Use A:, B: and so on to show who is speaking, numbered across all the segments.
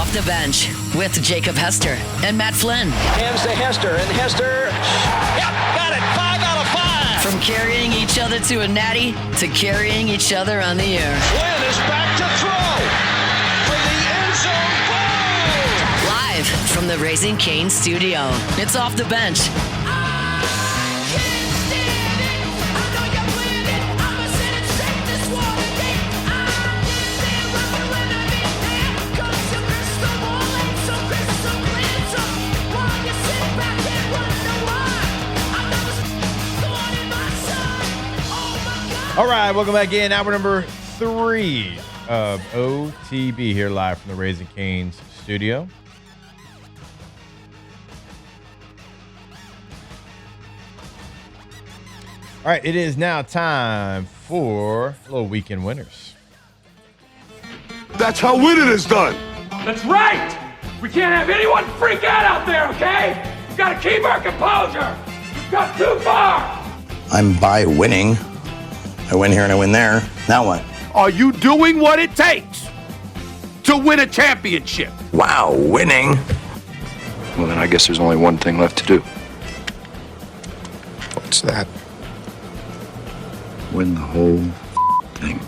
A: Off the Bench with Jacob Hester and Matt Flynn.
B: Hands to Hester, and Hester, yep, got it, 5 out of 5.
A: From carrying each other to a natty to carrying each other on the air.
B: Flynn is back to throw for the end zone goal.
A: Live from the Raising Cane studio, it's Off the Bench.
C: All right, welcome back in. Hour number 3 of OTB here live from the Raising Cane's studio. All right, it is now time for a little weekend winners.
D: That's how winning is done.
E: That's right! We can't have anyone freak out there, okay? We've got to keep our composure. We've got too far.
F: I'm by winning. I win here and I win there. Now what?
D: Are you doing what it takes to win a championship?
F: Wow, winning.
G: Well, then I guess there's only one thing left to do.
F: What's that? Win the whole thing.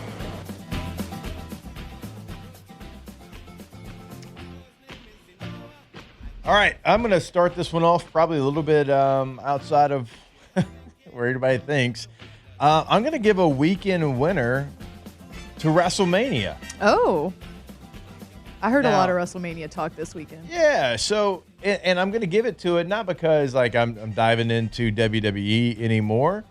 C: All right, I'm going to start this one off probably a little bit outside of where everybody thinks. I'm going to give a weekend winner to WrestleMania.
H: Oh. I heard a
C: Now-
H: lot of WrestleMania talk this weekend.
C: Yeah, so, and I'm going to give it to it, not because, like, I'm diving into WWE anymore.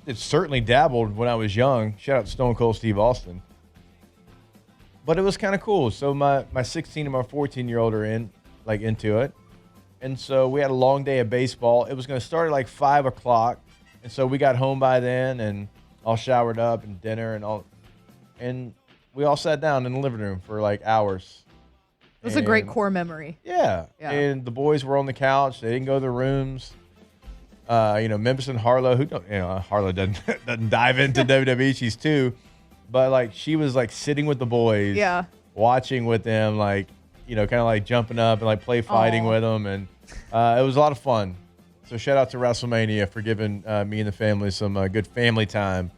C: It certainly dabbled when I was young. Shout out to Stone Cold Steve Austin. But it was kind of cool. So my 16 and my 14-year-old are into it. And so we had a long day of baseball. It was going to start at like 5 o'clock. And so we got home by then and all showered up and dinner and all. And we all sat down in the living room for like hours.
H: It was a great core memory.
C: Yeah.
H: Yeah.
C: And the boys were on the couch. They didn't go to their rooms. Memphis and Harlow, Harlow doesn't dive into WWE. She's 2. But like she was like sitting with the boys.
H: Yeah.
C: Watching with them, like, kind of like jumping up and like play fighting
H: Aw.
C: with them. And it was a lot of fun. So shout out to WrestleMania for giving me and the family some good family time.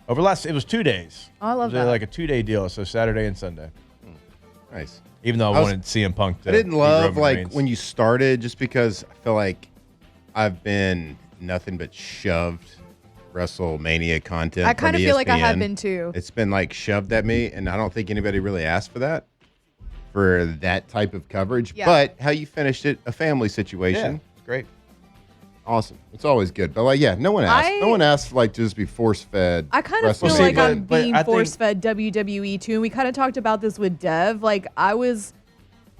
C: It was 2 days.
H: Oh, I love
C: It was
H: that.
C: like a 2-day deal, so Saturday and Sunday.
I: Nice.
C: Even though I wanted CM Punk to
I: I didn't
C: beat
I: love
C: Roman
I: like
C: Reigns.
I: when you started, just because I feel like I've been nothing but shoved WrestleMania content.
H: I kind
I: from
H: of feel like I have
I: ESPN.
H: been too.
I: It's been like shoved at me, and I don't think anybody really asked for that type of coverage.
H: Yeah.
I: But how you finished it, a family situation.
C: Yeah, it's great.
I: Awesome. It's always good. But like, yeah, no one asked. No one asked like just be force fed.
H: I kind of feel
C: See,
H: like
C: but-
H: I'm
C: but
H: being
C: I think-
H: force-fed WWE too. And we kind of talked about this with Dev. Like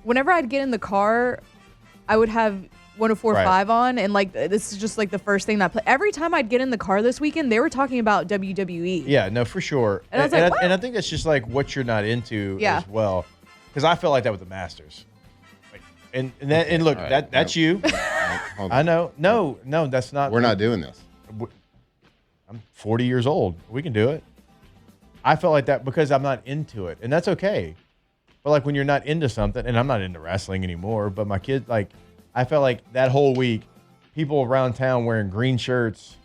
H: whenever I'd get in the car, I would have 104.5 on, and like this is just like the first thing that I play. Every time I'd get in the car this weekend, they were talking about WWE.
C: Yeah, no, for sure.
H: And I was like, what?
C: and I think that's just like what you're not into
H: Yeah.
C: as well. Because I felt like that with the Masters. Like, and look,
I: All right,
C: that's
I: no.
C: you.
I: Hold
C: I
I: on.
C: know. No, that's not.
I: We're not doing this.
C: I'm 40 years old. We can do it. I felt like that because I'm not into it, and that's okay. But like when you're not into something, and I'm not into wrestling anymore, but my kid, like, I felt like that whole week, people around town wearing green shirts,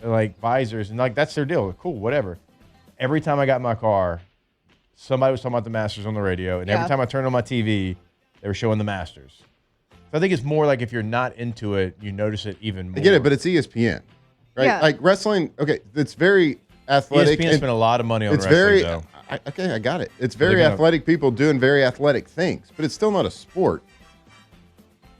C: and like visors, and like that's their deal. Cool, whatever. Every time I got in my car, somebody was talking about the Masters on the radio, and every
H: Yeah.
C: time I turned on my TV, they were showing the Masters. So I think it's more like if you're not into it, you notice it even more.
I: I get it, but it's ESPN, right?
H: Yeah.
I: Like wrestling. Okay, it's very athletic.
C: ESPN
I: and
C: spent a lot of money on
I: it's
C: wrestling,
I: very
C: though.
I: okay. I got it. It's
C: They're
I: very
C: gonna-
I: athletic people doing very athletic things, but it's still not a sport.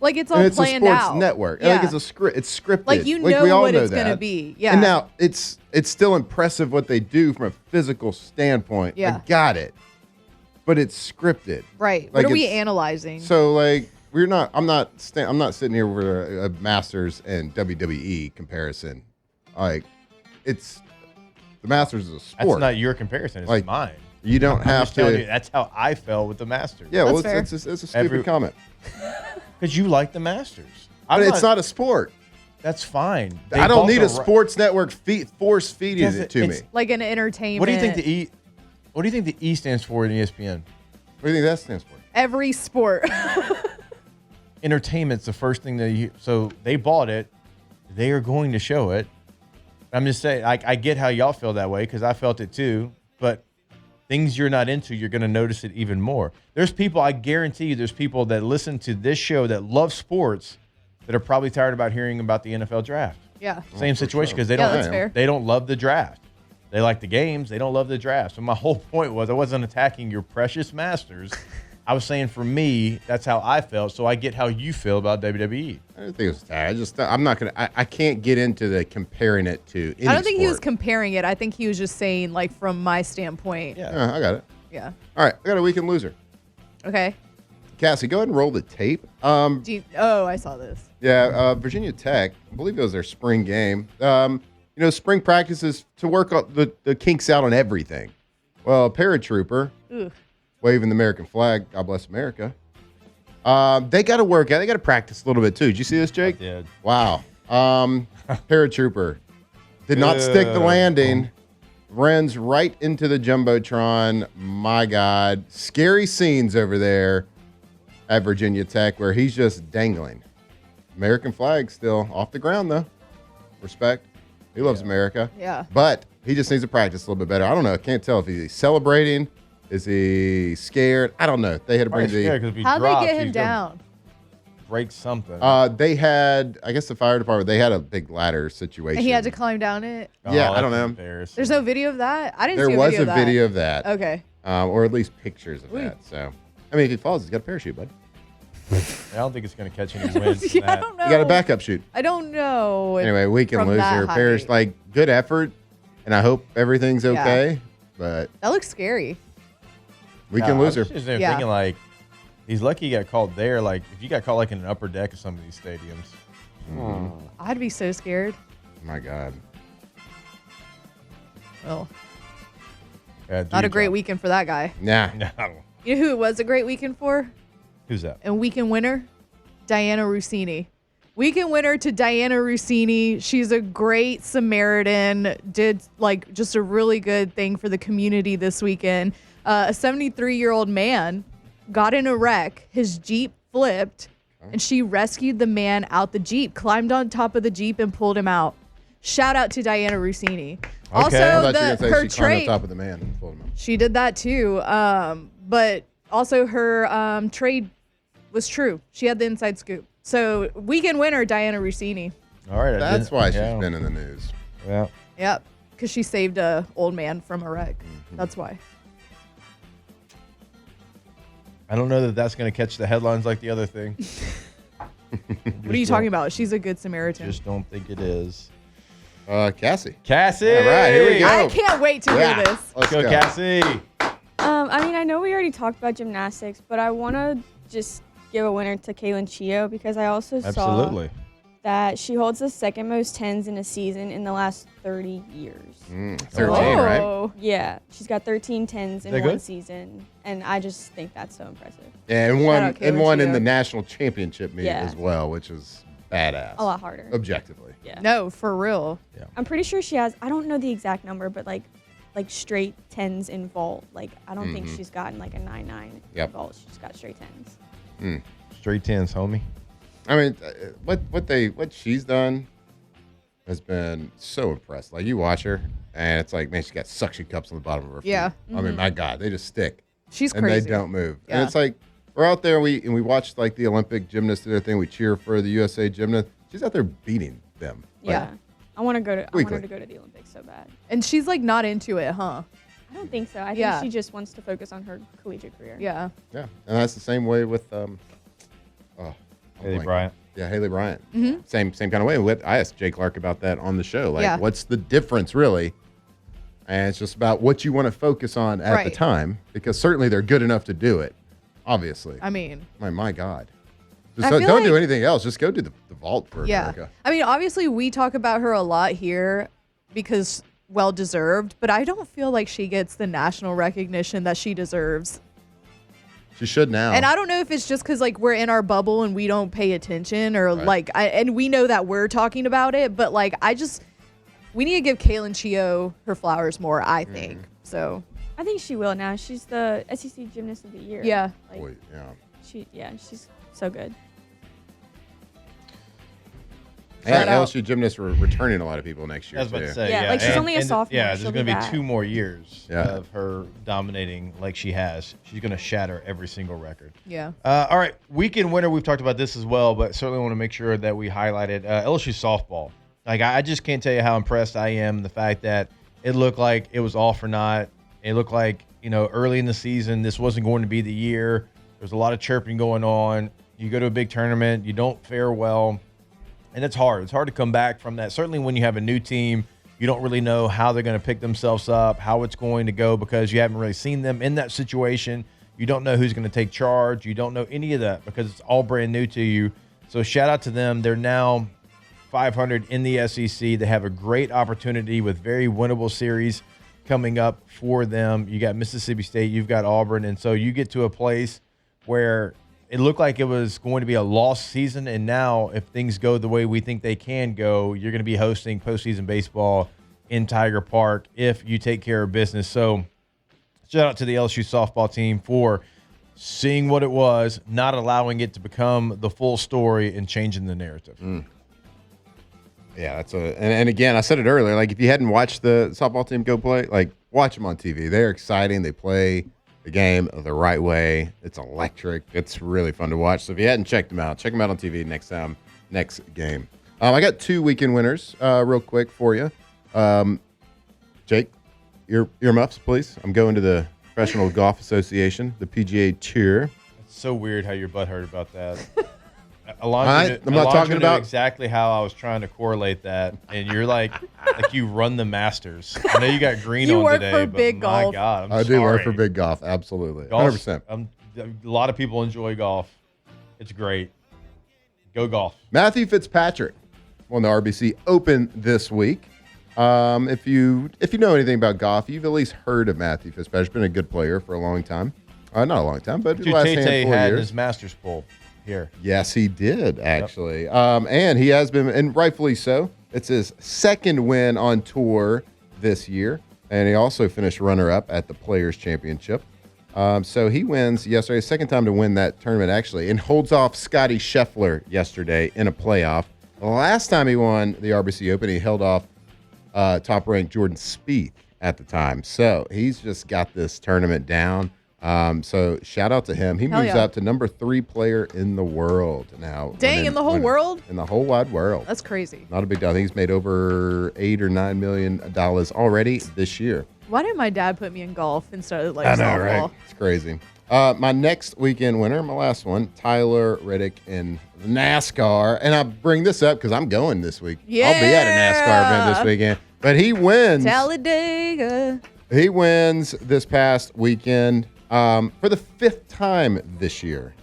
H: Like it's all
I: And it's a
H: planned
I: sports
H: out.
I: network.
H: Yeah.
I: Like it's a script. It's scripted.
H: Like, you
I: we
H: know
I: all
H: what
I: know
H: it's gonna
I: that.
H: be. Yeah.
I: And now it's still impressive what they do from a physical standpoint.
H: Yeah.
I: I got it. But it's scripted.
H: Right.
I: Like,
H: What are we
I: it's-
H: analyzing?
I: So like we're not. I'm not sitting here with a Masters and WWE comparison. Like it's the Masters is a sport.
C: That's not your comparison. It's
I: Like,
C: mine.
I: You don't
C: I'm
I: have
C: just telling you,
I: to.
C: that's how I felt with the Masters.
I: Yeah, well,
H: That's
I: it's a stupid comment.
C: Because you like the Masters.
I: But it's not a sport.
C: That's fine. They
I: I don't
C: bought
I: need
C: the
I: a sports network force feeding
C: Because
I: it to me.
C: it's-
H: Like an entertainment.
C: What do you think the E? What do you think the E stands for in ESPN?
I: What do you think that stands for?
H: every sport.
C: Entertainment's the first thing so they bought it. They are going to show it. I'm just saying, I get how y'all feel that way because I felt it too. But things you're not into, you're going to notice it even more. There's people, I guarantee you, there's people that listen to this show that love sports that are probably tired about hearing about the NFL draft.
H: Yeah.
C: Same situation because
H: that's fair.
C: they don't love the draft. They like the games. They don't love the draft. So my whole point was I wasn't attacking your precious Masters. I was saying for me, that's how I felt. So I get how you feel about WWE.
I: I don't think it was that. I'm not going to, I can't get into the comparing it to any
H: I don't think he
I: sport.
H: was comparing it. I think he was just saying, like, from my standpoint.
I: Yeah, I got it.
H: Yeah.
I: All right, I got a weekend loser.
H: Okay.
I: Cassie, go ahead and roll the tape.
H: I saw this.
I: Yeah, Virginia Tech, I believe it was their spring game. Spring practices to work out the kinks out on everything. Well, a paratrooper waving the American flag, God bless America. They got to work out. They got to practice a little bit too. Did you see this, Jake?
C: I did.
I: Wow. Paratrooper did not stick the landing. Runs right into the Jumbotron. My God. Scary scenes over there at Virginia Tech where he's just dangling. American flag still off the ground, though. Respect. He loves America.
H: Yeah.
I: But he just needs to practice a little bit better. I don't know. I can't tell if he's celebrating. Is he scared? I don't know. They had to bring
H: How'd they get him down?
C: Break something.
I: They had, I guess the fire department, they had a big ladder situation.
H: And he had to climb down it?
I: Yeah, I don't know.
H: There's no video of that? I didn't see
I: There
H: a
I: was
H: video of that.
I: a video of that.
H: Okay.
I: Or at least pictures of that. So, I mean, if he falls, he's got a parachute, bud.
C: I don't think it's going to catch any winds.
H: I don't know.
I: You got a backup chute.
H: I don't know.
I: Anyway, weekend
H: from that
I: loser.
H: height.
I: Parrish, good effort, and I hope everything's okay. But
H: that looks scary.
I: Weekend loser.
C: I was just thinking, he's lucky he got called there. If you got called, in an upper deck of some of these stadiums.
H: I'd be so scared.
I: My God.
H: Well, not a great weekend for that guy.
I: Nah.
C: No.
H: You know who it was a great weekend for?
C: Who's that?
H: And weekend winner? Diana Rossini. Weekend winner to Diana Rossini. She's a great Samaritan. Did just a really good thing for the community this weekend. A 73-year-old man got in a wreck. His Jeep flipped, and she rescued the man out the Jeep, climbed on top of the Jeep, and pulled him out. Shout out to Diana Rossini. Also,
I: I thought
H: her
I: she climbed
H: trait.
I: on top of the man and pulled him out.
H: She did that too. But also her trade was true. She had the inside scoop. So weekend winner, Diana Rossini.
C: All right.
I: That's why she's been in the news.
C: Yeah.
H: Yep. Because she saved a old man from a wreck. That's why.
C: I don't know that that's going to catch the headlines like the other thing.
H: What are you talking about? She's a good Samaritan.
C: Just don't think it is.
I: Cassie.
C: Cassie.
I: All right, here we go.
H: I can't wait to hear this.
C: Let's go, Cassie.
J: I know we already talked about gymnastics, but I want to just give a winner to Kaylin Chio because I also saw that she holds the second most 10s in a season in the last 30 years.
I: 13, right?
J: Yeah, she's got 13 10s in one season, and I just think that's so impressive.
I: Yeah, and one in the national championship meet as well, which is badass.
J: A lot harder.
I: Objectively.
J: Yeah.
H: No, for real.
C: Yeah.
J: I'm pretty sure she has, I don't know the exact number, but like straight 10s in vault. I don't think she's gotten a 9-9 in vault. She's got straight 10s.
C: Straight 10s, homie.
I: I mean, what she's done has been so impressed. You watch her, and it's man, she's got suction cups on the bottom of her feet.
H: Yeah.
I: I mean, my God, they just stick.
H: She's
I: and
H: crazy.
I: They don't move.
H: Yeah.
I: And it's we're out there, and we watch the Olympic gymnasts do their thing. We cheer for the USA gymnast. She's out there beating them.
J: Yeah. I want her to go to the Olympics so bad.
H: And she's not into it, huh?
J: I don't think so. I think she just wants to focus on her collegiate career.
H: Yeah.
I: Yeah, and that's the same way with
C: Haley Bryant.
I: Yeah, Haley Bryant. Same kind of way. I asked Jay Clark about that on the show.
H: Yeah.
I: What's the difference really? And it's just about what you want to focus on at the time, because certainly they're good enough to do it. Obviously.
H: I mean,
I: my God. Just don't do anything else. Just go do the vault for America.
H: I mean, obviously we talk about her a lot here because well deserved, but I don't feel like she gets the national recognition that she deserves.
I: She should now.
H: And I don't know if it's just because we're in our bubble and we don't pay attention, or and we know that we're talking about it, but we need to give Kaylin Chio her flowers more, I think. So
J: I think she will now. She's the SEC Gymnast of the Year.
H: Yeah.
J: Like,
I: Boy, yeah.
J: She's so good.
I: And LSU gymnasts were returning a lot of people next year.
C: I was about to say,
J: Yeah, like she's only a sophomore.
C: Yeah, there's
J: She'll
C: going
J: be
C: to be
J: back.
C: 2 more years
I: Yeah.
C: of her dominating like she has. She's going to shatter every single record.
H: Yeah.
C: All right, weekend winner. We've talked about this as well, but certainly want to make sure that we highlight it. LSU softball. Like I just can't tell you how impressed I am. The fact that it looked like it was all for naught. It looked like early in the season this wasn't going to be the year. There's a lot of chirping going on. You go to a big tournament, you don't fare well. And it's hard. It's hard to come back from that. Certainly when you have a new team, you don't really know how they're going to pick themselves up, how it's going to go because you haven't really seen them in that situation. You don't know who's going to take charge. You don't know any of that because it's all brand new to you. So shout out to them. They're now 500 in the SEC. They have a great opportunity with very winnable series coming up for them. You got Mississippi State, you've got Auburn. And so you get to a place where it looked like it was going to be a lost season, and now if things go the way we think they can go, you're going to be hosting postseason baseball in Tiger Park if you take care of business. So shout out to the LSU softball team for seeing what it was, not allowing it to become the full story, and changing the narrative.
I: Yeah, and again, I said it earlier, like if you hadn't watched the softball team go play, like watch them on TV. They're exciting. They play the game the right way. It's electric. It's really fun to watch. So if you hadn't checked them out, check them out on TV next game. I got 2 weekend winners real quick for you. Jake, earmuffs, please. I'm going to the Professional Golf Association, the PGA Tour.
C: It's so weird how your butt hurt about that.
I: I'm not talking about
C: exactly how I was trying to correlate that, and you're like you run the Masters. I know you got green
H: You
C: on
H: work
C: today,
H: for
C: but
H: Big
C: my
H: Golf.
C: God,
I: I do work for Big Golf, absolutely, 100%.
C: A lot of people enjoy golf. It's great. Go golf.
I: Matthew Fitzpatrick won the RBC Open this week. If you know anything about golf, you've at least heard of Matthew Fitzpatrick. He's been a good player for a long time. Not a long time, but the last handful of
C: had
I: years.
C: his Masters pull here.
I: Yes, he did, actually. Yep. And he has been, and rightfully so. It's his 2nd win on tour this year. And he also finished runner-up at the Players' Championship. So he wins yesterday, 2nd time to win that tournament, actually, and holds off Scotty Scheffler yesterday in a playoff. The last time he won the RBC Open, he held off top-ranked Jordan Spieth at the time. So he's just got this tournament down. So shout out to him. He moves up to number 3 player in the world now.
H: Dang, in the whole world?
I: In the whole wide world.
H: That's crazy.
I: Not a big deal. I think he's made over $8 or $9 million already this year.
H: Why didn't my dad put me in golf instead of
I: I know,
H: softball?
I: right? It's crazy. My next weekend winner, my last one, Tyler Reddick in NASCAR. And I bring this up because I'm going this week.
H: Yeah.
I: I'll be at a NASCAR event this weekend. But he wins.
H: Talladega.
I: He wins this past weekend for the 5th time this year.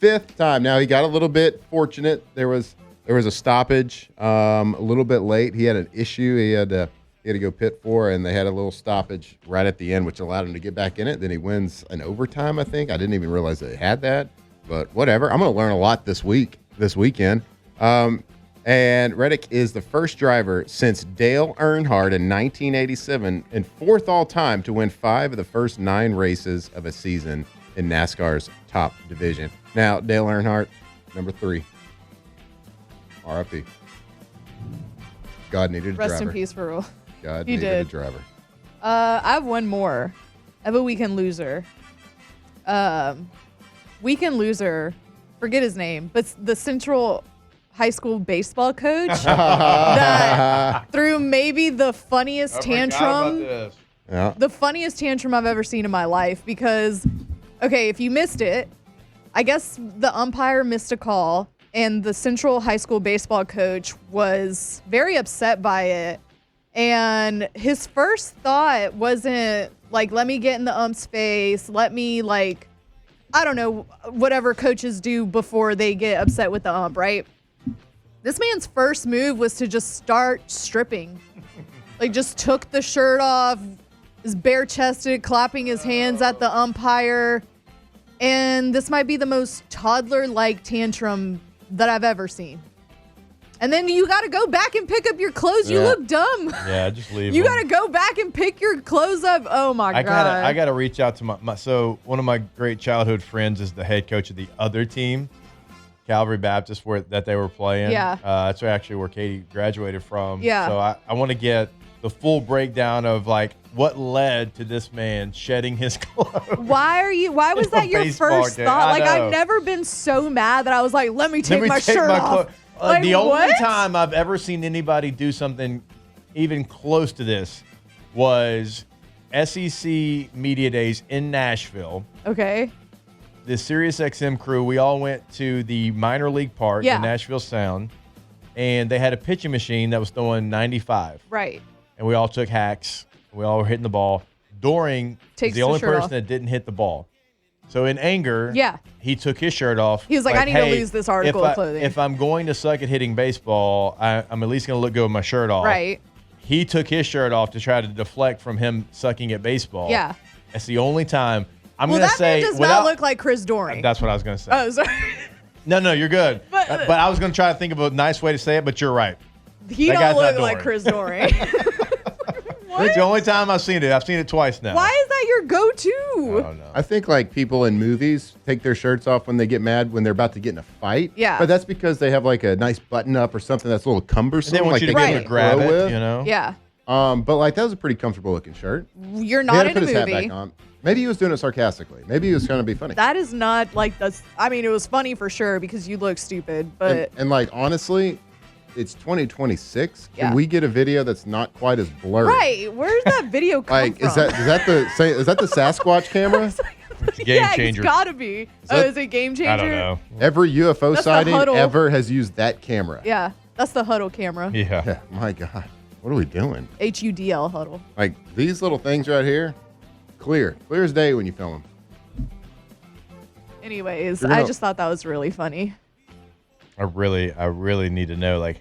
I: 5th time. Now, he got a little bit fortunate. There was a stoppage a little bit late. He had an issue he had to go pit for, and they had a little stoppage right at the end, which allowed him to get back in it. Then he wins an overtime, I think. I didn't even realize they had that, but whatever. I'm going to learn a lot this weekend. And Reddick is the first driver since Dale Earnhardt in 1987 and 4th all-time to win 5 of the first 9 races of a season in NASCAR's top division. Now, Dale Earnhardt, number 3. RIP. God needed a driver.
H: Rest in peace for real.
I: God
H: You
I: needed
H: did.
I: a driver.
H: I have one more. I have a weekend loser. Weekend loser, forget his name, but the Central High School baseball coach that threw maybe the funniest tantrum.
I: Yeah.
H: The funniest tantrum I've ever seen in my life because, okay, if you missed it, I guess the umpire missed a call and the Central High School baseball coach was very upset by it. And his first thought wasn't like, let me get in the ump's face. Let me I don't know, whatever coaches do before they get upset with the ump, right? This man's first move was to just start stripping. Just took the shirt off, is bare-chested, clapping his hands at the umpire. And this might be the most toddler-like tantrum that I've ever seen. And then you got to go back and pick up your clothes. You look dumb.
C: Yeah, just leave
H: You
C: them.
H: got to go back and pick your clothes up. Oh, my God.
C: I gotta reach out to so one of my great childhood friends is the head coach of the other team, Calvary Baptist, that they were playing.
H: Yeah.
C: That's actually where Katie graduated from.
H: Yeah.
C: So I want to get the full breakdown of like what led to this man shedding his clothes.
H: Why was that your first thought? Like, I've never been so mad that I was like, let me take my shirt off. Like,
C: the only
H: what?
C: time I've ever seen anybody do something even close to this was SEC Media Days in Nashville.
H: Okay.
C: The SiriusXM crew, we all went to the minor league park, the Nashville Sound, and they had a pitching machine that was throwing 95.
H: Right.
C: And we all took hacks. We all were hitting the ball. Doring was the only person that didn't hit the ball. So in anger, he took his shirt off.
H: He was like, I need to lose this article of clothing.
C: If I'm going to suck at hitting baseball, I'm at least going to look good with my shirt off.
H: Right.
C: He took his shirt off to try to deflect from him sucking at baseball.
H: Yeah.
C: That's the only time. I'm
H: well,
C: going to
H: that
C: say.
H: man does not look like Chris Doring.
C: That's what I was going to say.
H: Oh, sorry.
C: No, you're good.
H: But
C: I was going to try to think of a nice way to say it, but you're right.
H: He don't look like Chris Doring.
C: It's the only time I've seen it. I've seen it twice now.
H: Why is that your go-to?
C: I don't know.
I: I think like people in movies take their shirts off when they get mad when they're about to get in a fight.
H: Yeah.
I: But that's because they have like a nice button up or something that's a little cumbersome.
C: They want you to get him to grab it,
I: with.
C: you know?
H: Yeah.
I: But like that was a pretty comfortable looking shirt.
H: You're
I: He
H: not
I: had to
H: in
I: put
H: a
I: his hat
H: movie.
I: back on. Maybe he was doing it sarcastically. Maybe he was trying to be funny.
H: That is not like this. I mean, it was funny for sure because you look stupid, but
I: and like honestly, it's 2026.
H: Yeah.
I: Can we get a video that's not quite as blurry?
H: right. Where's that video come
I: Like
H: from?
I: is that the Sasquatch camera?
C: It's a game changer.
H: It's gotta be. Is it Game Changer?
C: I don't know.
I: Every UFO
H: That's the
I: sighting
H: Huddle.
I: ever has used that camera.
H: Yeah, that's the Huddle camera.
C: Yeah.
I: Yeah, my God. What are we doing?
H: HUDL Huddle.
I: Like these little things right here, clear as day when you film them.
H: Anyways,
I: You're
H: I
I: gonna-
H: just thought that was really funny.
C: I really need to know like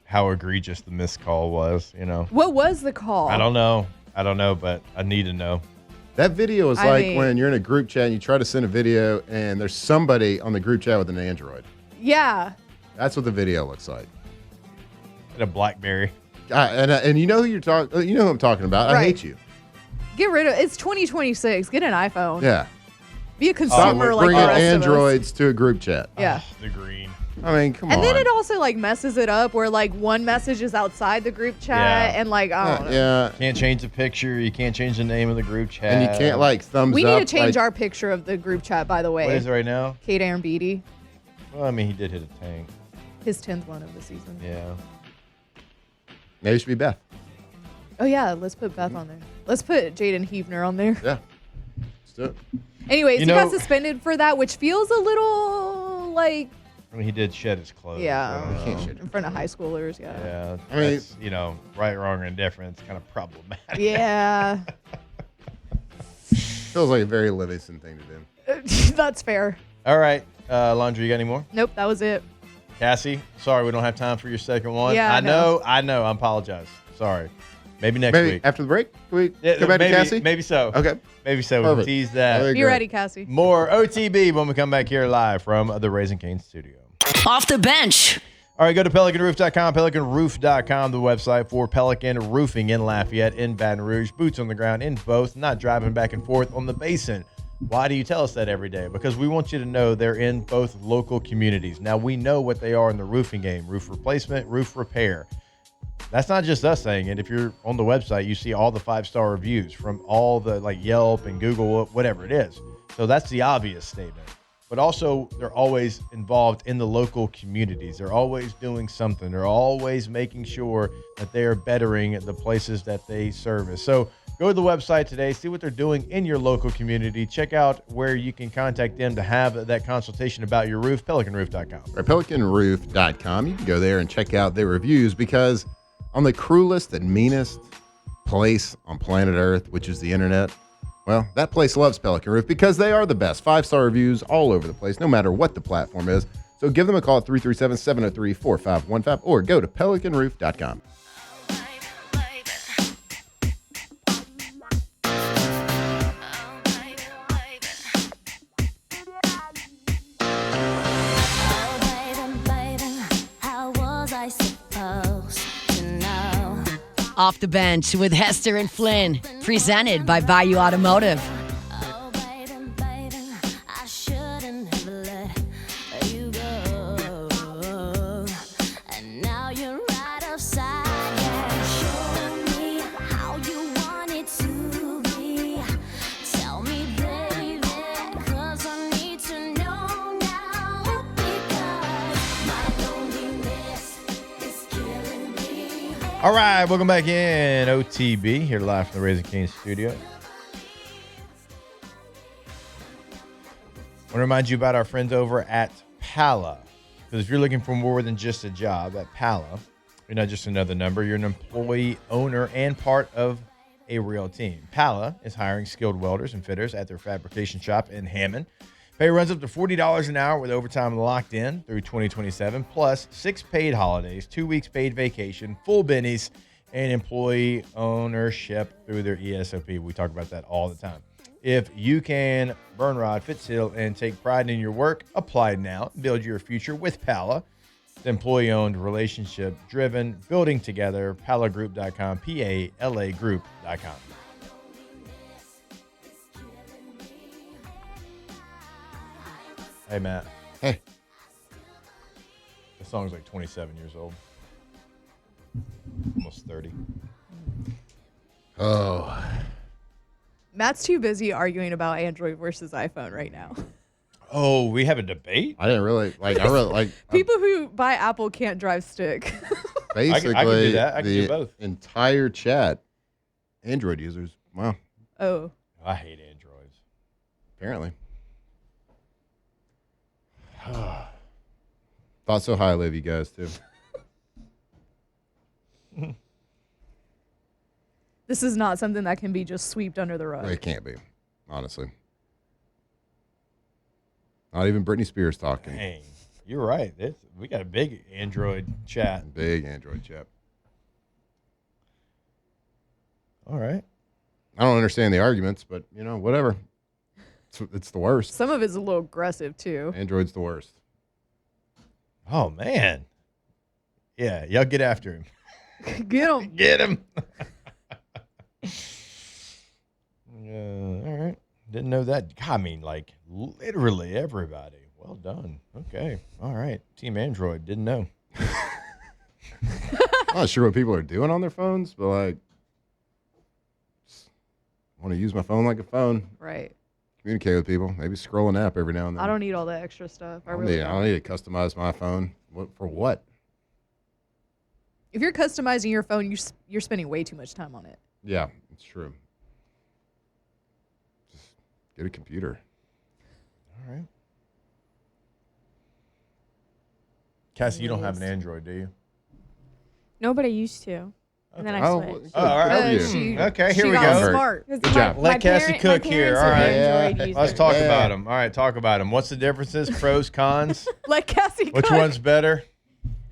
C: how egregious the missed call was, you know.
H: What was the call?
C: I don't know, but I need to know.
I: That video is
H: I
I: like
H: mean-
I: when you're in a group chat and you try to send a video and there's somebody on the group chat with an Android.
H: Yeah.
I: That's what the video looks like.
C: And a BlackBerry.
I: And you know who you know who I'm talking about. I
H: Right.
I: hate you.
H: Get rid of it. It's 2026. Get an iPhone.
I: Yeah.
H: Be a
I: Stop
H: consumer like the
I: bringing
H: rest
I: Androids to a group chat.
H: of us. Yeah.
C: The green.
I: I mean, come
H: And
I: on.
H: then it also like messes it up where like one message is outside the group chat
C: Yeah.
H: and like I don't know.
I: Yeah.
C: Can't change the picture. You can't change the name of the group chat.
I: And you can't like thumbs
H: We
I: up.
H: need to change
I: like,
H: our picture of the group chat, by the way.
C: What is it right now?
H: Kate Aaron Beatty.
C: Well, I mean, he did hit a tank.
H: His 10th one of the season.
C: Yeah.
I: Maybe it should be Beth.
H: Oh yeah, let's put Beth on there. Let's put Jaden Heavner on there.
I: Yeah. Let's do it.
H: Anyways,
C: You
H: he got
C: know-
H: suspended for that, which feels a little like
C: I mean, he did shed his clothes.
H: yeah,
C: I don't
I: Can't
C: know.
I: shit.
H: in front of high schoolers. Yeah.
C: Yeah.
I: I mean-
C: that's, you know, right, wrong, or indifferent. It's kind of problematic.
H: Yeah.
I: Feels like a very Livingston thing to do.
H: That's fair.
C: All right. Laundry, you got any more?
H: Nope, that was it.
C: Cassie, sorry we don't have time for your second one.
H: Yeah,
C: I
H: I know.
C: know. I apologize. Sorry. Maybe next
I: Maybe
C: week.
I: after the break, can we
C: Yeah,
I: go back
C: maybe,
I: to Cassie?
C: Maybe so.
I: Okay.
C: Maybe so.
I: Perfect.
C: Tease that.
I: Okay,
H: Be
I: great.
H: ready, Cassie.
C: More OTB when we come back here live from the Raising Cane's studio.
A: Off the bench.
C: All right, go to PelicanRoof.com, PelicanRoof.com, the website for Pelican Roofing in Lafayette, in Baton Rouge, boots on the ground in both, not driving back and forth on the basin. Why do you tell us that every day? Because we want you to know they're in both local communities. Now, we know what they are in the roofing game: roof replacement, roof repair. That's not just us saying it. If you're on the website, you see all the 5-star reviews from all the like Yelp and Google, whatever it is. So that's the obvious statement. But also, they're always involved in the local communities. They're always doing something. They're always making sure that they are bettering the places that they service. So go to the website today, see what they're doing in your local community. Check out where you can contact them to have that consultation about your roof, PelicanRoof.com.
I: Or PelicanRoof.com. You can go there and check out their reviews because on the cruelest and meanest place on planet Earth, which is the internet, well, that place loves Pelican Roof because they are the best. 5-star reviews all over the place, no matter what the platform is. So give them a call at 337-703-4515 or go to PelicanRoof.com.
K: How was I supposed
A: Off the Bench with Hester and Flynn, presented by Bayou Automotive.
C: All right, welcome back in OTB, here live from the Raising Cane's studio. I want to remind you about our friends over at Pala. Because if you're looking for more than just a job at Pala, you're not just another number, you're an employee, owner, and part of a real team. Pala is hiring skilled welders and fitters at their fabrication shop in Hammond. Pay runs up to $40 an hour with overtime locked in through 2027, plus 6 paid holidays, 2 weeks paid vacation, full bennies, and employee ownership through their ESOP. We talk about that all the time. If you can burn rod, fit seal, and take pride in your work, apply now. Build your future with Pala. It's employee-owned, relationship-driven, building together. PalaGroup.com, P-A-L-A Group.com. Hey, Matt.
I: Hey.
C: The song's like 27 years old. Almost 30.
I: Oh.
H: Matt's too busy arguing about Android versus iPhone right now.
C: Oh, we have a debate?
I: I didn't really like. I really like.
H: People who buy Apple can't drive stick.
I: Basically,
C: I can do that. I can do
I: the
C: both.
I: entire chat, Android users. Wow.
H: Oh.
C: I hate Androids.
I: Apparently. Thought so highly of you guys too.
H: This is not something that can be just swept under the rug.
I: It can't be, honestly. Not even Britney Spears talking.
C: Dang, you're right. We got a big Android chat.
I: Big Android chat.
C: All right.
I: I don't understand the arguments, but whatever. It's the worst.
H: Some of it's a little aggressive too.
I: Android's the worst.
C: Oh man. Yeah, y'all get after him.
H: Get him.
C: Get him. All right. Didn't know that. God, I mean, like literally everybody. Well done. Okay. All right. Team Android. Didn't know.
I: I'm not sure what people are doing on their phones, but like, want to use my phone like a phone.
H: Right.
I: Communicate with people. Maybe scroll an app every now and then.
H: I don't need all that extra stuff. I
I: don't
H: really
I: need, I don't need to customize my phone. For what?
H: If you're customizing your phone, you're spending way too much time on it.
I: Yeah, it's true. Just get a computer.
C: All right. Cassie, you don't have an Android, do you?
J: No, but I used to. And then I switched.
C: Oh, all right. Okay, here we go.
H: Smart.
I: Good job.
C: Let Cassie cook here. All right.
J: Android
C: Let's talk about them. All right, talk about them. What's the differences? Pros, cons?
H: Let Cassie cook.
C: Which one's better?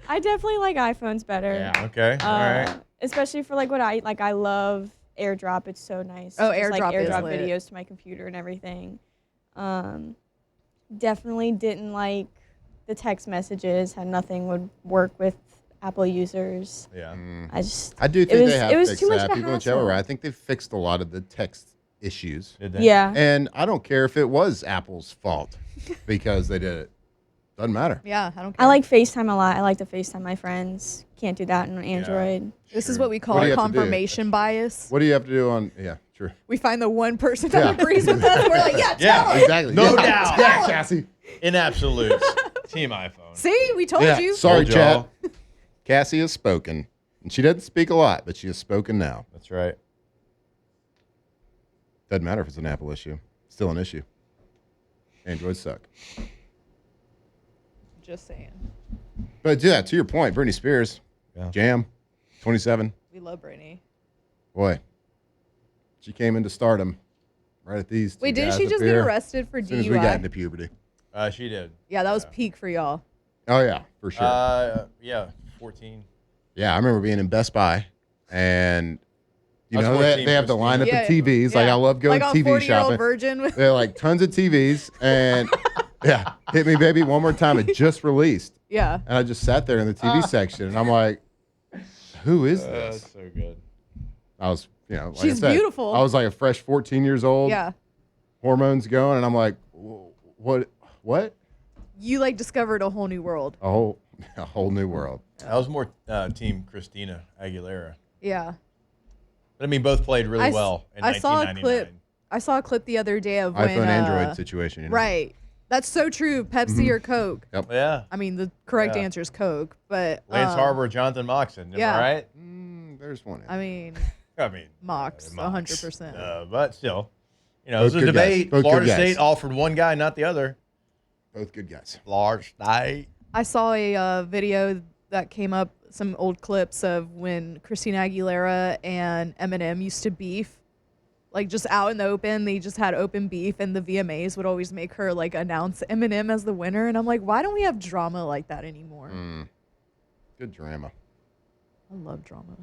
J: I definitely like iPhones better.
I: Yeah.
C: Okay. All right.
J: Especially for like what I love AirDrop. It's so nice.
H: Oh,
J: Just,
H: AirDrop is
J: AirDrop
H: lit.
J: videos to my computer and everything. Definitely didn't like the text messages. Had nothing would work with Apple users.
C: Yeah.
I: I do think they have
J: it was
I: fixed
J: too much
I: that.
J: of a
I: People in chat were
J: hassle.
I: right. I think they've fixed a lot of the text issues.
C: Did they?
J: Yeah.
I: And I don't care if it was Apple's fault because they did it. Doesn't matter.
H: Yeah, I don't care.
J: I like FaceTime a lot. I like to FaceTime my friends. Can't do that on Android.
H: This is what we call
I: What do you have to do?
H: confirmation bias.
I: What do you have to do on? Yeah, true.
H: We find the one person that agrees with us. We're like, yeah, tell him.
I: Exactly.
C: No
I: Yeah.
C: doubt.
I: Yeah, Cassie.
C: In absolutes. Team iPhone.
H: See, we told
I: Yeah.
H: you.
I: Sorry,
C: Told y'all.
I: chat. Cassie has spoken. And she doesn't speak a lot, but she has spoken now.
C: That's right.
I: Doesn't matter if it's an Apple issue. Still an issue. Androids suck.
H: Just saying.
I: But yeah, to your point, Britney Spears,
C: Yeah.
I: Jam, 27.
H: We love Brittany.
I: Boy, she came into stardom right at these.
H: Wait,
I: two
H: didn't
I: guys
H: she
I: up
H: just get
I: here
H: arrested for
I: As soon as we got
H: DUI?
I: into puberty.
C: She did.
H: Yeah, that was peak for y'all.
I: Oh yeah, for sure.
C: Yeah, 14.
I: Yeah, I remember being in Best Buy, and you
C: I was
I: know
C: 14,
I: they have the
C: 15.
I: lineup of TVs. Like I love going
H: like on
I: TV
H: 40-year-old
I: shopping.
H: Virgin. With
I: They're like tons of TVs, and yeah, Hit Me Baby One More Time. It just released,
H: yeah.
I: and I just sat there in the TV section, and I'm like, who is
C: That's
I: this?
C: so good.
I: I was, like
H: She's
I: I said,
H: beautiful.
I: I was like a fresh 14 years old.
H: Yeah.
I: Hormones going, and I'm like, what?
H: You like discovered a whole new world.
I: A whole new world.
C: I was more team Christina Aguilera.
H: Yeah.
C: But I mean, both played really well in 1999.
H: I saw a clip the other day of
I: iPhone
H: when
I: Android situation.
H: Right. That's so true. Pepsi or Coke.
I: Yep.
C: Yeah.
H: I mean, the correct answer is Coke, but
C: Lance Harbor, Jonathan Moxon. Am I right?
I: There's one.
H: I mean, Mox, 100%.
C: But still, it was a debate. Florida State offered one guy, not the other.
I: Both good guys.
C: Florida State.
H: I saw a video that came up, some old clips of when Christina Aguilera and Eminem used to beef. Like, just out in the open, they just had open beef, and the VMAs would always make her, like, announce Eminem as the winner. And I'm like, why don't we have drama like that anymore?
I: Good drama.
H: I love drama.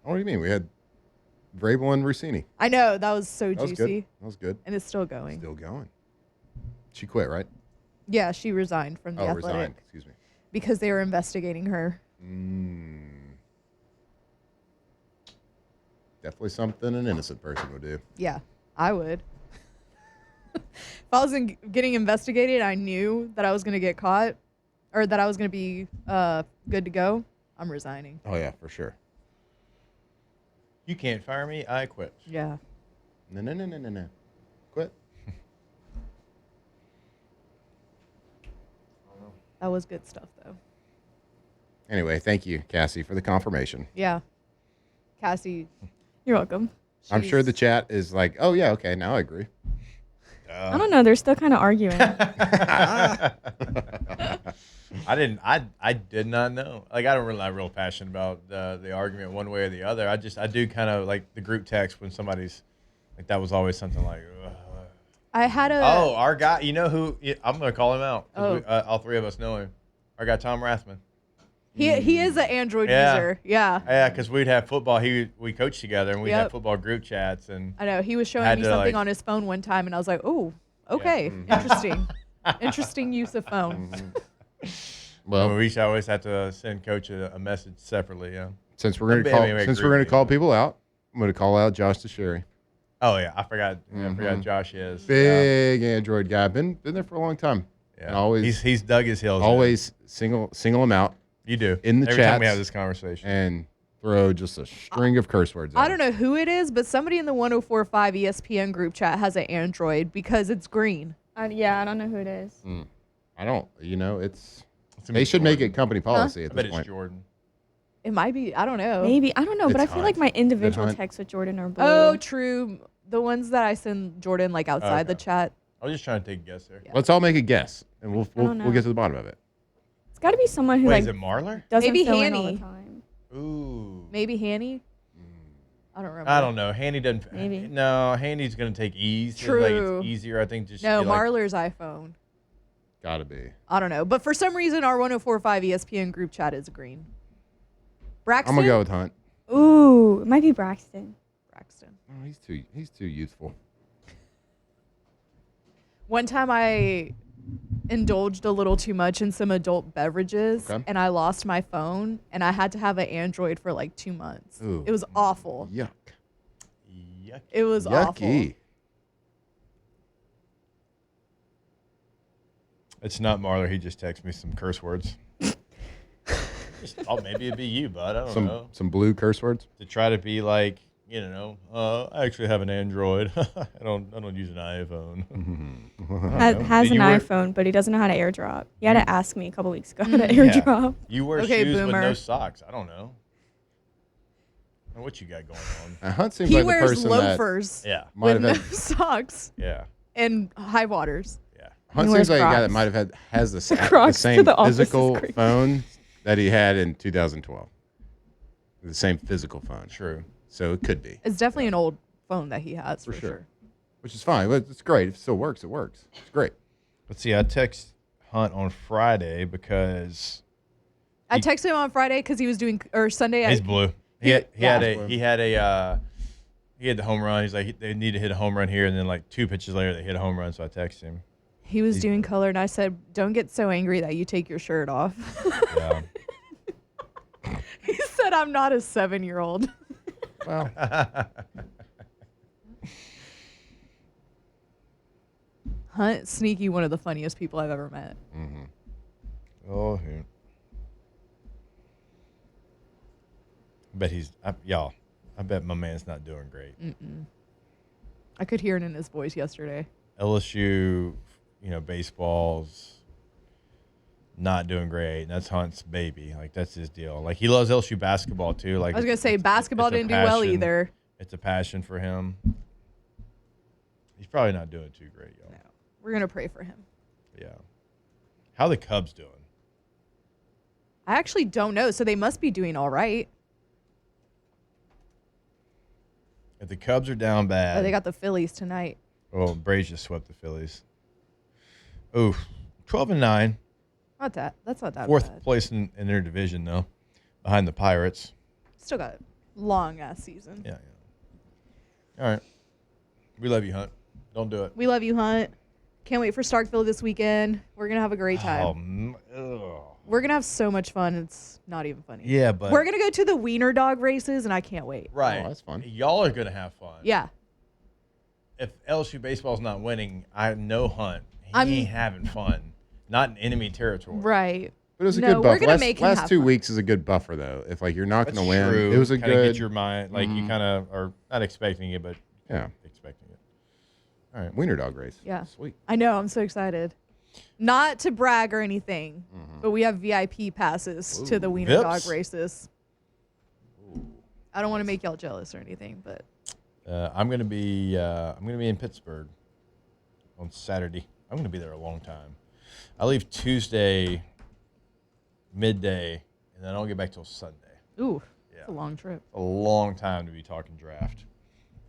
I: What do you mean? We had Vrabel and Rossini.
H: I know. That was so
I: That was
H: juicy.
I: good. That was good.
H: And it's still going.
I: Still going. She quit, right?
H: Yeah, she resigned from the Athletic.
I: Resigned. Excuse me.
H: Because they were investigating her.
I: Definitely something an innocent person would do.
H: Yeah, I would. If I was getting investigated, I knew that I was going to get caught or that I was going to be good to go. I'm resigning.
I: Oh, yeah, for sure.
C: You can't fire me. I quit.
H: Yeah.
I: No. Quit.
H: That was good stuff, though.
I: Anyway, thank you, Cassie, for the confirmation.
H: Yeah. Cassie.
J: You're welcome.
I: I'm sure the chat is like, oh, yeah, okay, now I agree.
J: I don't know. They're still kind of arguing.
C: I did not know. Like, I don't really have real passion about the argument one way or the other. I do kind of like the group text when somebody's like, that was always something like,
H: I had a.
C: Oh, our guy, you know who? I'm going to call him out.
H: Oh.
C: All three of us know him. Our guy, Tom Rathman.
H: He is an Android user. Yeah.
C: Yeah, because we'd have football. We coached together, and we'd have football group chats. And
H: I know. He was showing me something on his phone one time, and I was like, oh, okay. Interesting. Interesting use of phone.
C: Well, we always have to send Coach a message separately. Yeah.
I: Since we're going to call people out, I'm going to call out Josh Teixeira.
C: Oh yeah, I forgot. I forgot Josh is
I: big Android guy. Been there for a long time.
C: Yeah.
I: And always
C: he's dug his heels.
I: Always single him out.
C: You do
I: in the
C: every
I: chat.
C: Time we have this conversation
I: and throw just a string of curse words.
H: I don't know who it is, but somebody in the 104.5 ESPN group chat has an Android because it's green.
J: Yeah, I don't know who it is.
I: I don't. They should make it company policy at this point.
C: It's Jordan.
H: It might be. I don't know.
J: Maybe. I don't know, but I feel like my individual texts with Jordan are blue.
H: Oh, true. The ones that I send Jordan like outside the chat.
C: I was just trying to take a guess there.
I: Yeah. Let's all make a guess, and we'll get to the bottom of it.
J: It's got to be someone who
C: is it Marler?
J: Doesn't
H: maybe
J: fill
H: Hanny.
J: in all the time.
C: Ooh.
H: Maybe Hanny. I don't remember.
C: I don't know. Hanny doesn't.
J: Maybe.
C: No, Hanny's gonna take ease.
H: True.
C: Like it's easier, I think. Just
H: Marler's iPhone.
I: Gotta be.
H: I don't know, but for some reason, our 104.5 ESPN group chat is green. Braxton.
I: I'm gonna go with Hunt.
J: Ooh, it might be Braxton.
I: Oh, he's too youthful.
H: One time I indulged a little too much in some adult beverages, and I lost my phone, and I had to have an Android for like 2 months.
I: Ooh.
H: It was awful.
I: Yuck.
H: It was
I: Yucky.
H: awful.
C: It's not Marler. He just texted me some curse words. Just thought maybe it'd be you, bud. I don't know.
I: Some blue curse words
C: to try to be like, I actually have an Android. I don't use an iPhone.
J: Has an iPhone, but he doesn't know how to AirDrop. He had to ask me a couple weeks ago how to AirDrop.
C: You wear shoes with no socks. I don't know. What you got going on?
I: Hunt seems
H: he
I: like
H: wears
I: the person
H: loafers
C: with
H: no socks.
C: Yeah.
H: And high waters.
C: Yeah.
I: Hunt seems like a guy that might have has the same physical phone that he had in 2012. The same physical phone.
C: True.
I: So it could be.
H: It's definitely an old phone that he has for sure.
I: Which is fine. It's great. If it still works, it works. It's great.
C: Let's see. I text Hunt on Friday because
H: I texted him on Friday because he was doing Sunday.
C: He's blue. He had the home run. He's like they need to hit a home run here, and then like 2 pitches later they hit a home run. So I texted him.
H: He was doing color, and I said, "Don't get so angry that you take your shirt off."
C: Yeah.
H: He said, I'm not a 7-year-old.
I: Well,
H: Hunt, sneaky, one of the funniest people I've ever met.
C: Oh, yeah. I bet my man's not doing great.
H: I could hear it in his voice yesterday.
C: LSU, baseball's not doing great. And that's Hunt's baby. Like, that's his deal. Like, he loves LSU basketball, too. Like,
H: I was going to say, basketball didn't do well either.
C: It's a passion for him. He's probably not doing too great, y'all.
H: No. We're going to pray for him.
C: Yeah. How are the Cubs doing?
H: I actually don't know, so they must be doing all right.
C: If the Cubs are down bad.
H: Oh, they got the Phillies tonight.
C: Well, Braves just swept the Phillies. Oof. 12-9.
H: That's not that
C: Fourth
H: bad.
C: place in their division, though, behind the Pirates.
H: Still got a long-ass season.
C: Yeah. All right. We love you, Hunt. Don't do it.
H: We love you, Hunt. Can't wait for Starkville this weekend. We're going to have a great time. We're going to have so much fun. It's not even funny.
C: Yeah, but
H: we're going to go to the wiener dog races, and I can't wait.
C: Right.
I: Oh, that's fun.
C: Y'all are going to have fun.
H: Yeah.
C: If LSU baseball's not winning, I know Hunt. He ain't having fun. Not in enemy territory.
H: Right.
I: But it was a good buffer.
H: We're gonna make him
I: last
H: have
I: 2
H: fun.
I: weeks is a good buffer, though. If you're not going to win,
C: True.
I: it was a
C: kinda
I: good.
C: Get your mind you kind of are not expecting it, but expecting it. All right,
I: wiener dog race.
H: Yeah.
I: Sweet.
H: I know. I'm so excited. Not to brag or anything, but we have VIP passes to the wiener dog races. I don't want to make y'all jealous or anything, but
C: I'm gonna be in Pittsburgh on Saturday. I'm gonna be there a long time. I leave Tuesday midday, and then I don't get back till Sunday.
H: ooh, it's a long trip.
C: A long time to be talking draft.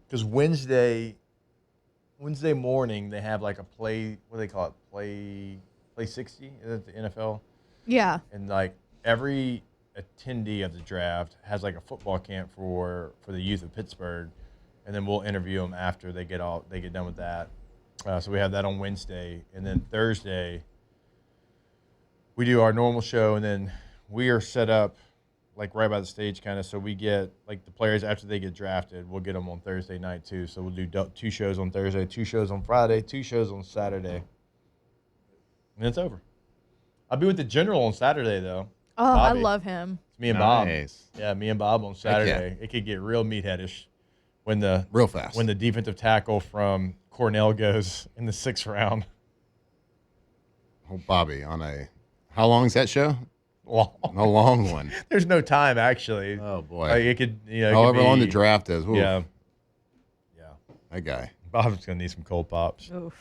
C: Because Wednesday morning they have like a play. What do they call it? Play 60 at the NFL.
H: Yeah.
C: And like every attendee of the draft has like a football camp for the youth of Pittsburgh, and then we'll interview them after they get done with that. So we have that on Wednesday, and then Thursday we do our normal show, and then we are set up like right by the stage kind of, so we get like the players after they get drafted, we'll get them on Thursday night too. So we'll do 2 shows on Thursday, 2 shows on Friday, 2 shows on Saturday, and it's over. I'll be with the General on Saturday though.
H: Oh,
C: Bobby.
H: I love him.
C: It's me and Bob. Yeah, me and Bob on Saturday. It could get real meatheadish
I: real fast
C: when the defensive tackle from Cornell goes in the 6th round.
I: Oh, Bobby on a how long is that show?
C: Long.
I: A long one.
C: There's no time actually.
I: Oh boy.
C: Like it could,
I: however long the draft is. Oof.
C: Yeah.
I: That guy.
C: Bob's gonna need some cold pops.
H: Oof.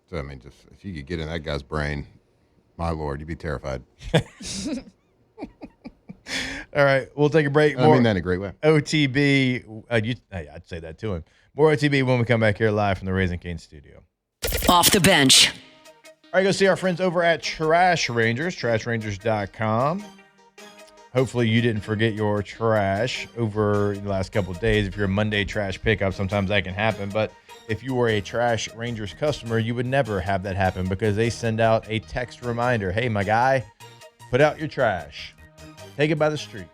I: So I mean, just if you could get in that guy's brain, my lord, you'd be terrified.
C: All right, we'll take a break.
I: I mean that in a great way.
C: OTB. I'd say that to him. More OTB when we come back here live from the Raising Cane studio.
A: Off the bench.
C: All right, go see our friends over at Trash Rangers, trashrangers.com. Hopefully you didn't forget your trash over the last couple of days. If you're a Monday trash pickup, sometimes that can happen. But if you were a Trash Rangers customer, you would never have that happen because they send out a text reminder. Hey, my guy, put out your trash. Take it by the street.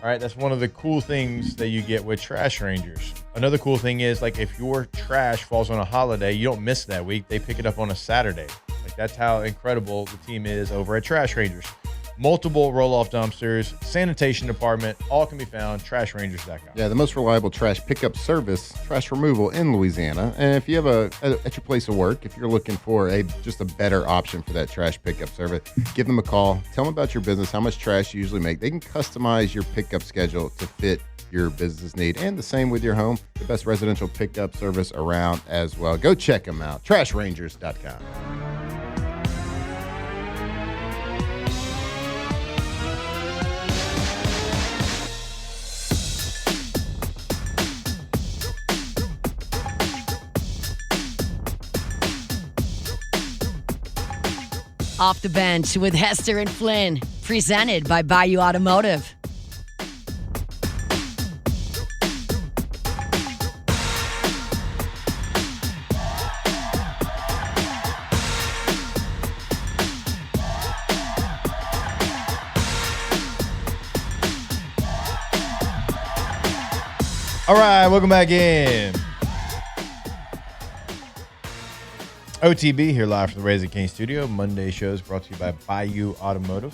C: All right, that's one of the cool things that you get with Trash Rangers. Another cool thing is, like, if your trash falls on a holiday, you don't miss that week. They pick it up on a Saturday. Like, that's how incredible the team is over at Trash Rangers. Multiple roll-off dumpsters, sanitation department, all can be found trashrangers.com.
I: Yeah, the most reliable trash pickup service, trash removal in Louisiana. And if you have at your place of work, if you're looking for just a better option for that trash pickup service, give them a call. Tell them about your business, how much trash you usually make. They can customize your pickup schedule to fit your business need. And the same with your home, the best residential pickup service around as well. Go check them out, trashrangers.com.
A: Off the bench with Hester and Flynn, presented by Bayou Automotive.
C: All right, welcome back in. OTB here live from the Raising King studio. Monday shows brought to you by Bayou Automotive.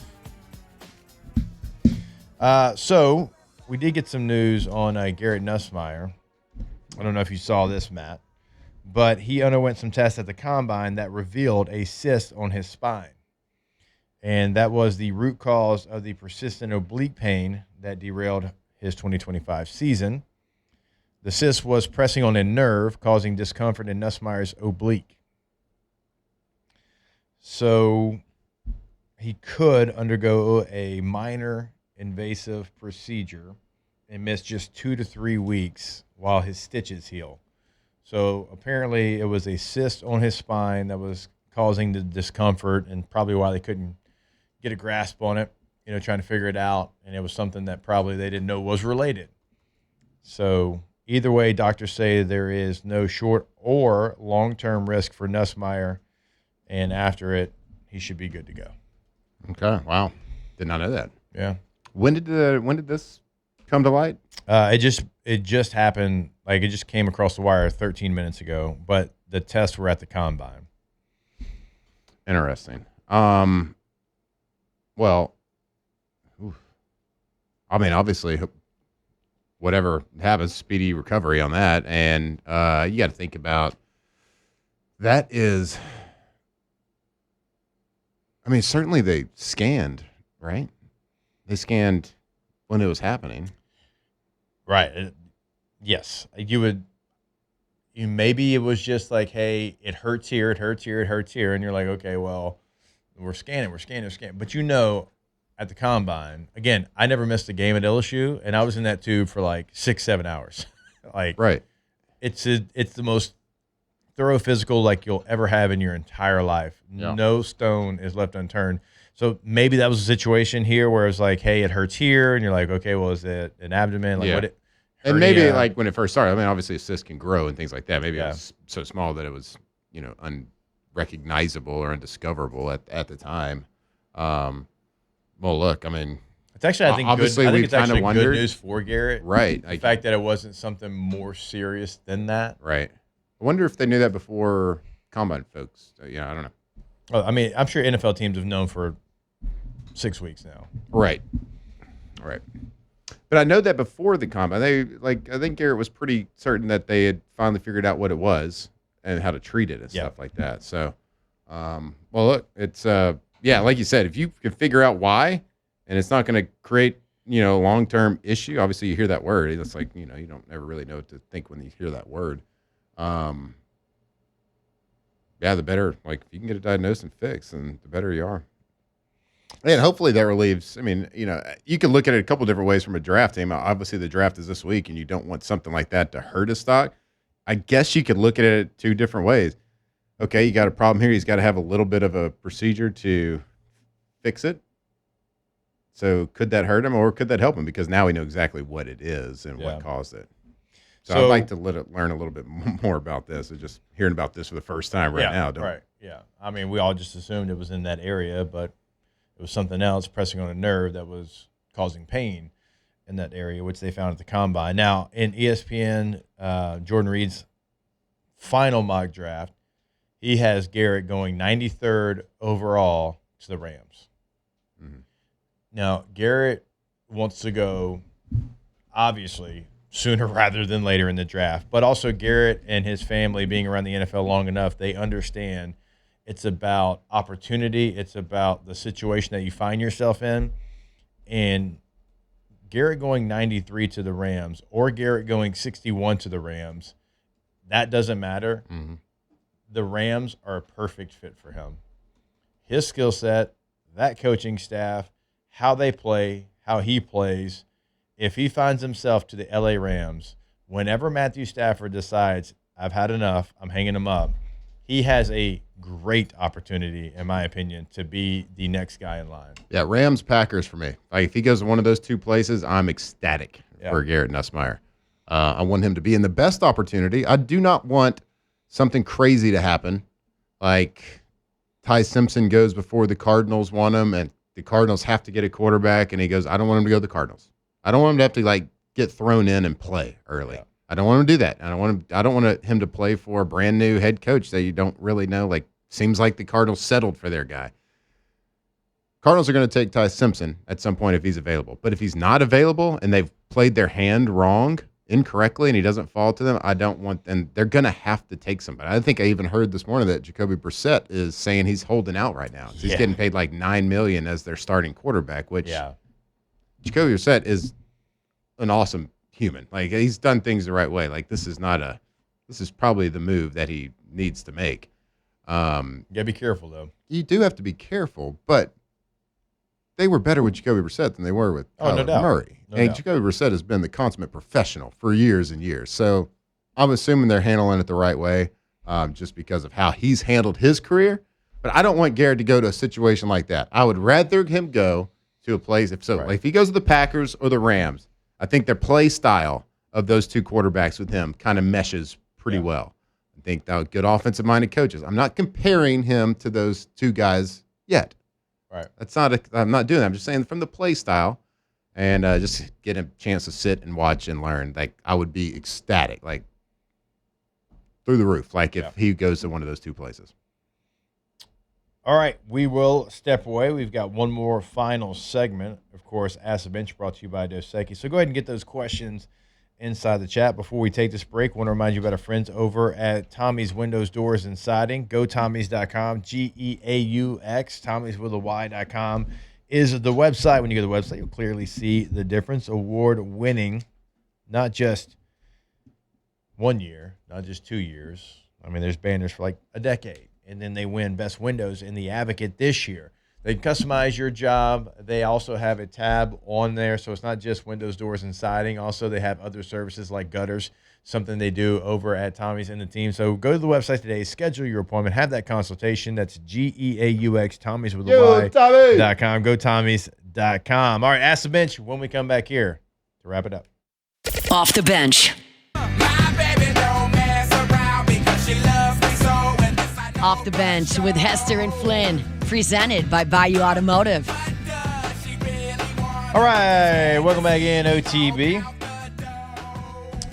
C: So we did get some news on Garrett Nussmeier. I don't know if you saw this, Matt, but he underwent some tests at the combine that revealed a cyst on his spine. And that was the root cause of the persistent oblique pain that derailed his 2025 season. The cyst was pressing on a nerve, causing discomfort in Nussmeier's oblique. So he could undergo a minor invasive procedure and miss just 2 to 3 weeks while his stitches heal. So apparently it was a cyst on his spine that was causing the discomfort and probably why they couldn't get a grasp on it, trying to figure it out. And it was something that probably they didn't know was related. So either way, doctors say there is no short or long-term risk for Nussmeier. And after it, he should be good to go.
I: Okay. Wow. Did not know that.
C: Yeah.
I: When did this come to light?
C: It just happened. Like, it just came across the wire 13 minutes ago, but the tests were at the combine.
I: Interesting. Well, I mean, obviously, whatever happens, speedy recovery on that. And you got to think about that is, I mean, certainly they scanned, right? They scanned when it was happening.
C: Right. Yes. Maybe it was just like, hey, it hurts here, it hurts here, it hurts here. And you're like, okay, well, we're scanning. But at the combine, again, I never missed a game at LSU, and I was in that tube for like 6-7 hours.
I: Right.
C: It's the most thorough physical like you'll ever have in your entire life.
I: Yeah.
C: No stone is left unturned. So maybe that was a situation here where it's like, hey, it hurts here, and you're like, okay, well, is it an abdomen? Like, what?
I: And maybe like when it first started, I mean, obviously a cyst can grow and things like that. Maybe it was so small that it was, unrecognizable or undiscoverable at the time. Well, look, I mean,
C: it's actually, I think,
I: obviously
C: good. I think
I: we've
C: it's actually
I: wondered,
C: good news for Garrett.
I: Right.
C: The fact that it wasn't something more serious than that.
I: Right. I wonder if they knew that before combine folks. I don't know.
C: Well, I mean, I'm sure NFL teams have known for 6 weeks now.
I: Right. But I know that before the combine, I think Garrett was pretty certain that they had finally figured out what it was and how to treat it and stuff like that. So, well, look, it's like you said, if you can figure out why, and it's not going to create a long-term issue. Obviously, you hear that word, it's like you don't ever really know what to think when you hear that word. The better. Like, if you can get it diagnosed and fixed, then the better you are. And hopefully that relieves. I mean, you can look at it a couple different ways from a draft team. Obviously, the draft is this week, and you don't want something like that to hurt his stock. I guess you could look at it 2 different ways. Okay, you got a problem here. He's got to have a little bit of a procedure to fix it. So could that hurt him, or could that help him? Because now we know exactly what it is and what caused it. So I'd like to learn a little bit more about this. And just hearing about this for the first time now.
C: Right. Yeah. I mean, we all just assumed it was in that area, but it was something else pressing on a nerve that was causing pain in that area, which they found at the combine. Now, in ESPN, Jordan Reed's final mock draft, he has Garrett going 93rd overall to the Rams. Mm-hmm. Now, Garrett wants to go, obviously, sooner rather than later in the draft. But also Garrett and his family being around the NFL long enough, they understand it's about opportunity. It's about the situation that you find yourself in. And Garrett going 93 to the Rams or Garrett going 61 to the Rams, that doesn't matter. Mm-hmm. The Rams are a perfect fit for him. His skill set, that coaching staff, how they play, how he plays. If he finds himself to the LA Rams, whenever Matthew Stafford decides, I've had enough, I'm hanging him up, he has a great opportunity, in my opinion, to be the next guy in line.
I: Yeah, Rams, Packers for me. Like, if he goes to one of those 2 places, I'm ecstatic for Garrett Nussmeier. I want him to be in the best opportunity. I do not want something crazy to happen, like Ty Simpson goes before the Cardinals want him, and the Cardinals have to get a quarterback, and he goes, I don't want him to go to the Cardinals. I don't want him to have to, get thrown in and play early. Yeah. I don't want him to do that. I don't want him to play for a brand new head coach that you don't really know. Like, seems like the Cardinals settled for their guy. Cardinals are going to take Ty Simpson at some point if he's available. But if he's not available and they've played their hand wrong, incorrectly, and he doesn't fall to them, I don't want, and they're going to have to take somebody. I think I even heard this morning that Jacoby Brissett is saying he's holding out right now. He's getting paid like $9 million as their starting quarterback, which Jacoby Brissett is an awesome human. Like, he's done things the right way. Like, this is probably the move that he needs to make.
C: You gotta be careful though.
I: You do have to be careful, but they were better with Jacoby Brissett than they were with Kyler Murray. And Jacoby Brissett has been the consummate professional for years and years. So I'm assuming they're handling it the right way just because of how he's handled his career. But I don't want Garrett to go to a situation like that. I would rather him go to a place. If he goes to the Packers or the Rams, I think their play style of those two quarterbacks with him kind of meshes pretty well. I think they're good offensive-minded coaches. I'm not comparing him to those two guys yet.
C: Right.
I: I'm not doing that. I'm just saying from the play style and just get a chance to sit and watch and learn. Like, I would be ecstatic, like through the roof, like if he goes to one of those two places.
C: All right, we will step away. We've got one more final segment. Of course, Ask the Bench brought to you by Dos Equis. So go ahead and get those questions inside the chat. Before we take this break, I want to remind you about our friends over at Tommy's Windows, Doors, and Siding. Go Tommy's.com, G-E-A-U-X. Tommy's with a Y.com is the website. When you go to the website, you'll clearly see the difference. Award-winning, not just 1 year, not just 2 years. I mean, there's banners for like a decade. And then they win Best Windows in the Advocate this year. They customize your job. They also have a tab on there, so it's not just windows, doors, and siding. Also, they have other services like gutters, something they do over at Tommy's and the team. So go to the website today, schedule your appointment, have that consultation. That's G-E-A-U-X, Tommy's with a Y.com. Go Tommy's.com. All right, Ask the Bench when we come back here to wrap it up.
A: Off the bench. Off the Bench with Hester and Flynn, presented by Bayou Automotive.
C: All right, welcome back in, OTB.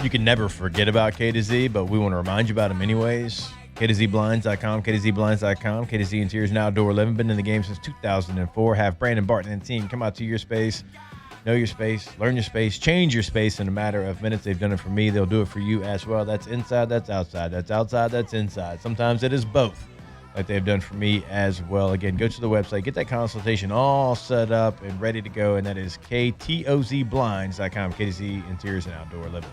C: You can never forget about K to Z, but we want to remind you about them anyways. K2ZBlinds.com, K2ZBlinds.com, K2Z Interiors and Outdoor Living. Been in the game since 2004. Have Brandon Barton and team come out to your space. Know your space, learn your space, change your space in a matter of minutes. They've done it for me. They'll do it for you as well. That's inside, that's outside. That's outside, that's inside. Sometimes it is both, like they've done for me as well. Again, go to the website, get that consultation all set up and ready to go, and that is KTOZBlinds.com, K2Z Interiors and Outdoor Living.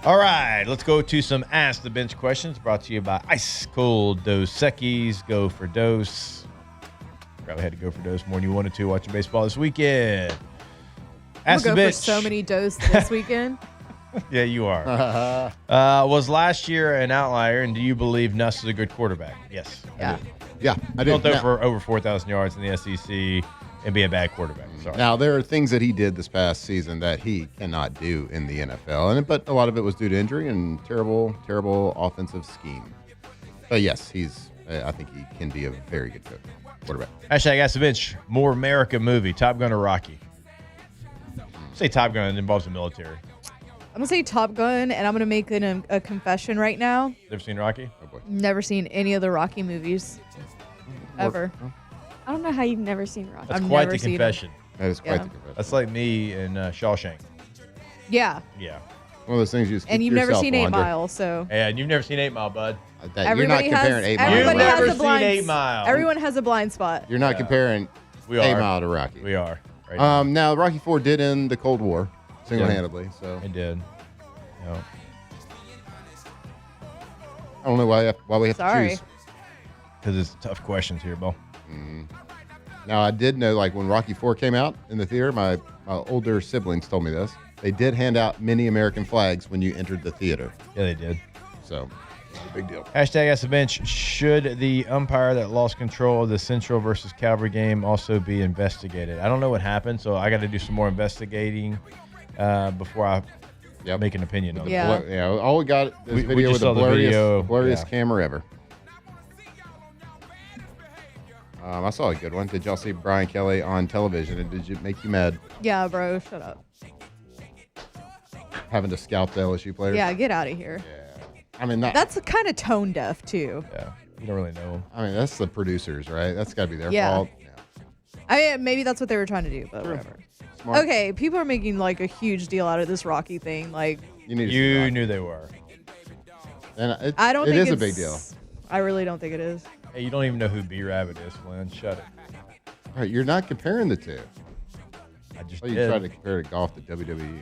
C: All right, let's go to some Ask the Bench questions brought to you by Ice Cold Dos Equis. Go for Dos. Probably had to go for Dos more than you wanted to watching baseball this weekend. Ask the Bench.
H: For so many Dos this weekend.
C: Yeah, you are. Was last year an outlier, and do you believe Nuss is a good quarterback? Yes.
H: Yeah.
I: I do.
C: Don't throw for over 4,000 yards in the SEC and be a bad quarterback. Sorry.
I: Now, there are things that he did this past season that he cannot do in the NFL, but a lot of it was due to injury and terrible offensive scheme. But yes, I think he can be a very good quarterback.
C: Hashtag Ask the Bench. More America movie, Top Gun or Rocky? Say Top Gun involves the military.
H: I'm going to say Top Gun, and I'm going to make a confession right now.
C: Never seen Rocky?
I: Oh, boy.
H: Never seen any of the Rocky movies. Ever.
J: I don't know how you've never seen Rocky.
C: That's quite the confession.
I: That is quite the confession.
C: That's like me and Shawshank.
H: Yeah.
C: Yeah.
I: One of those things you just
H: and you've never seen 8
I: under.
H: Mile, so.
C: Yeah, and you've never seen 8 Mile, bud.
I: You're not comparing 8 Mile.
C: You've
H: Everybody
C: never
H: has a blind,
C: seen 8 Mile.
H: Everyone has a blind spot.
I: You're not comparing 8 Mile to Rocky.
C: We are. Right
I: now, Rocky IV did end the Cold War single-handedly. So
C: it did. Yeah.
I: I don't know why we have to choose.
C: Because it's tough questions here, Bo.
I: Now, I did know, like, when Rocky IV came out in the theater, my older siblings told me this. They did hand out many American flags when you entered the theater.
C: Yeah, they did.
I: So, it's a big deal.
C: Hashtag Ask the Bench. Should the umpire that lost control of the Central versus Calvary game also be investigated? I don't know what happened, so I got to do some more investigating before I make an opinion on it.
I: Yeah, all we got is video with the blurriest camera ever. I saw a good one. Did y'all see Brian Kelly on television, and did it make you mad?
H: Yeah, bro, shut up.
I: Having to scout the LSU players?
H: Yeah, get out of here.
I: Yeah. I mean,
H: that's kind of tone deaf, too.
C: Yeah, you don't really know.
I: I mean, that's the producers, right? That's got to be their fault. Yeah.
H: I mean, maybe that's what they were trying to do, but whatever.
I: Smart.
H: Okay, people are making like a huge deal out of this Rocky thing. Like,
C: you knew they were.
I: And
H: I don't think
I: it is a big deal.
H: I really don't think it is.
C: Hey, you don't even know who B-Rabbit is, Flynn. Shut it.
I: All right, you're not comparing the two.
C: I just
I: you tried to compare to golf to WWE.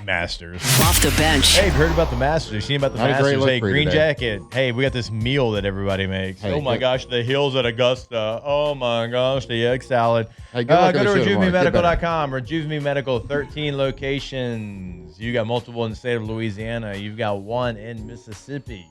C: Masters.
A: Off the bench.
C: Hey, you heard about the Masters? You seen about the
I: Not a great
C: Masters?
I: look
C: Hey,
I: for you
C: Green
I: today.
C: Jacket. Hey, we got this meal that everybody makes.
I: Hey,
C: oh my gosh, the hills at Augusta. Oh my gosh, the egg salad.
I: Hey, good luck
C: go
I: on
C: to
I: the show tomorrow. Get better.
C: RejuveMeMedical.com. Rejuve Me Medical, 13 locations. You got multiple in the state of Louisiana. You've got one in Mississippi.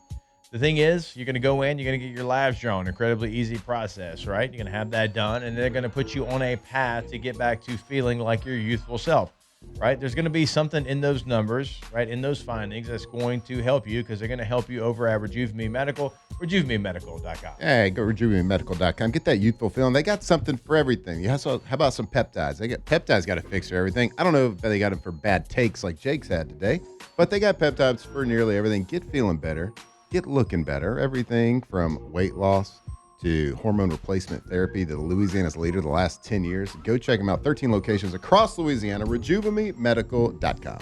C: The thing is, you're going to go in, you're going to get your labs drawn. Incredibly easy process, right? You're going to have that done, and they're going to put you on a path to get back to feeling like your youthful self, right? There's going to be something in those numbers, right, in those findings that's going to help you because they're going to help you over at Rejuve Me Medical, RejuveMeMedical.com.
I: Hey, go RejuveMeMedical.com. Get that youthful feeling. They got something for everything. How about some peptides? Peptides got a fix for everything. I don't know if they got them for bad takes like Jake's had today, but they got peptides for nearly everything. Get feeling better. Get looking better. Everything from weight loss to hormone replacement therapy. The Louisiana's leader the last 10 years. Go check them out. 13 locations across Louisiana. RejuveMeMedical.com.